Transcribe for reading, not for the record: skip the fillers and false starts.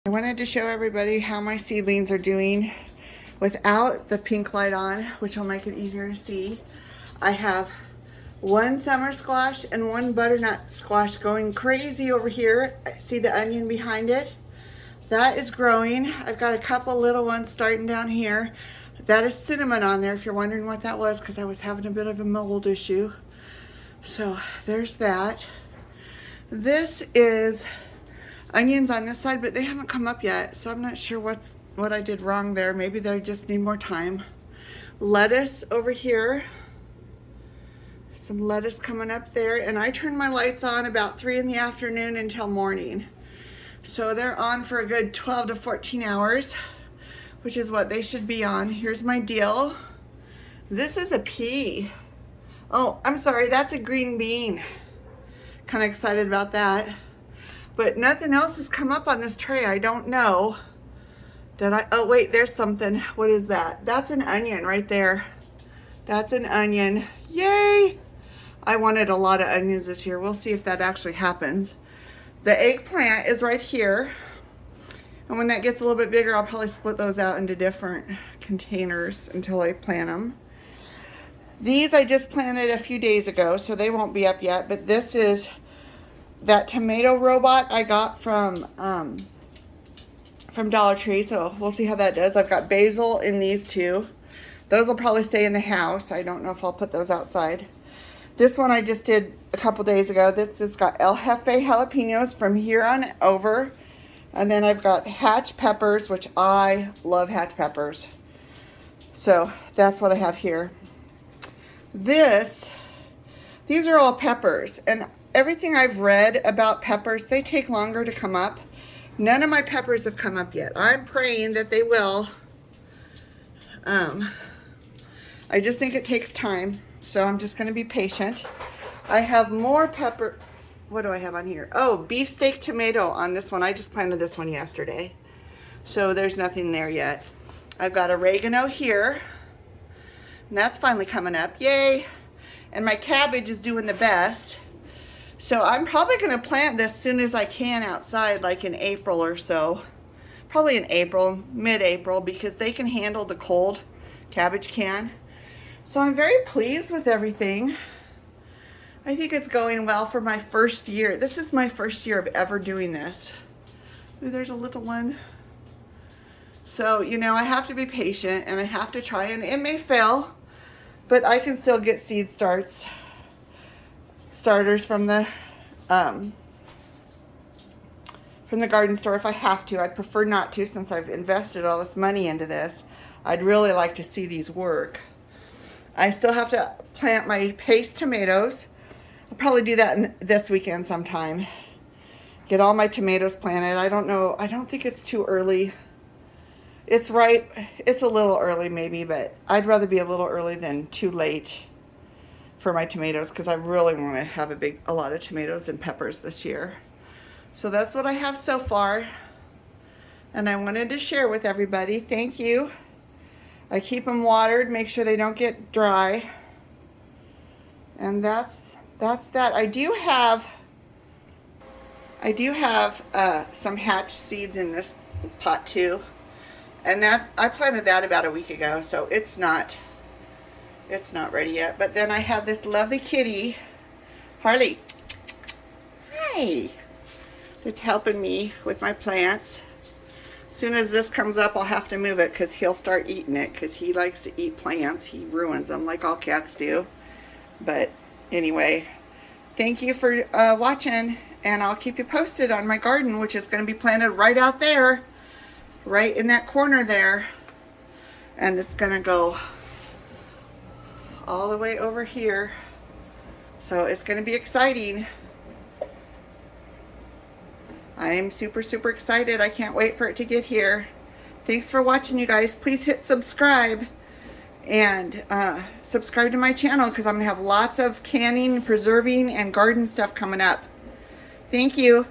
I wanted to show everybody how my seedlings are doing without the pink light on, which will make it easier to see. I have one summer squash and one butternut squash going crazy over here. See the onion behind it? That is growing. I've got a couple little ones starting down here. That is cinnamon on there if you're wondering what that was, because I was having a bit of a mold issue. So there's that. This is onions on this side, but they haven't come up yet, so I'm not sure what I did wrong there. Maybe they just need more time. Lettuce over here. Some lettuce coming up there, and I turn my lights on about 3 in the afternoon until morning. So they're on for a good 12 to 14 hours, which is what they should be on. Here's my dill. This is a pea. Oh, I'm sorry, that's a green bean. Kind of excited about that. But nothing else has come up on this tray. I don't know. Oh wait, there's something. What is that? That's an onion right there. That's an onion. Yay! I wanted a lot of onions this year. We'll see if that actually happens. The eggplant is right here. And when that gets a little bit bigger, I'll probably split those out into different containers until I plant them. These I just planted a few days ago, so they won't be up yet. But this is that tomato robot I got from Dollar Tree, so we'll see how that does. I've got basil in these two. Those will probably stay in the house. I don't know if I'll put those outside. This one I just did a couple days ago. This has got El Jefe jalapenos from here on over. And then I've got hatch peppers, which I love hatch peppers. So that's what I have here. These are all peppers. And everything I've read about peppers, they take longer to come up. None of my peppers have come up yet. I'm praying that they will. I just think it takes time. So I'm just going to be patient. I have more pepper. What do I have on here? Oh, beefsteak tomato on this one. I just planted this one yesterday. So there's nothing there yet. I've got oregano here. And that's finally coming up. Yay! And my cabbage is doing the best. So I'm probably going to plant this as soon as I can outside, like in April or so. Probably in April, mid-April, because they can handle the cold. Cabbage can. So I'm very pleased with everything. I think it's going well for my first year. This is my first year of ever doing this. Ooh, there's a little one. So, you know, I have to be patient and I have to try, and it may fail, but I can still get seed starters from the garden store if I have to. I'd prefer not to, since I've invested all this money into this. I'd really like to see these work. I still have to plant my paste tomatoes. I'll probably do that this weekend sometime. Get all my tomatoes planted. I don't know. I don't think it's too early. It's right. It's a little early maybe, but I'd rather be a little early than too late for my tomatoes, because I really want to have a lot of tomatoes and peppers this year. So that's what I have so far. And I wanted to share with everybody. Thank you. I keep them watered, make sure they don't get dry. And that's that. I do have some hatch seeds in this pot too. And that I planted that about a week ago, so it's not ready yet. But then I have this lovely kitty, Harley. Hi. That's helping me with my plants. As soon as this comes up, I'll have to move it because he'll start eating it, because he likes to eat plants. He ruins them like all cats do. But anyway, thank you for watching, and I'll keep you posted on my garden, which is going to be planted right out there, right in that corner there. And it's going to go all the way over here. So it's going to be exciting. I'm super, super excited. I can't wait for it to get here. Thanks for watching, you guys. Please hit subscribe and subscribe to my channel, because I'm going to have lots of canning, preserving, and garden stuff coming up. Thank you.